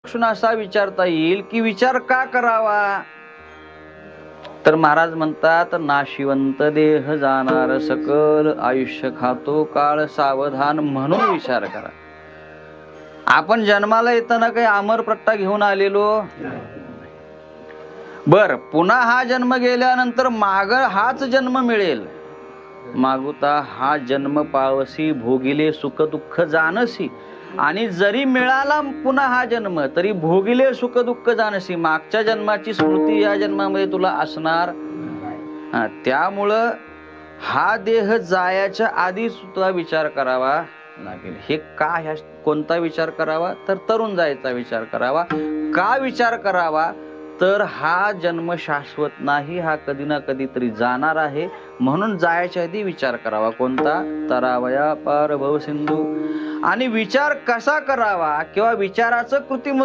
असा विचारता येईल की विचार का करावा, तर महाराज म्हणतात नाशिवंत देह जाणार सकल, आयुष्य खातो काळ सावधान म्हणून विचार करा. आपण जन्माला येताना काही अमरपट्टा घेऊन आलेलो बर, पुन्हा हा जन्म गेल्यानंतर माग हाच जन्म मिळेल. मागुता हा जन्म पावसी, भोगिले सुख दुःख जानसी. आणि जरी मिळाला पुन्हा हा जन्म तरी भोगिले सुख दुःख जानसी. मागच्या जन्माची स्मृती या जन्मामध्ये तुला असणार. त्यामुळं हा देह जायच्या आधी सुद्धा विचार करावा लागेल. हे का, ह्या कोणता विचार करावा, तर तरुण जायचा विचार करावा. का विचार करावा, तर हा जन्म शाश्वत नाही, हा कधी ना कधी तरी जाणार आहे. म्हणून जायच्या आधी विचार करावा. कोणता, तरावया पार भव सिंधू. आणि विचार कसा करावा किंवा विचाराचं कृतीमधून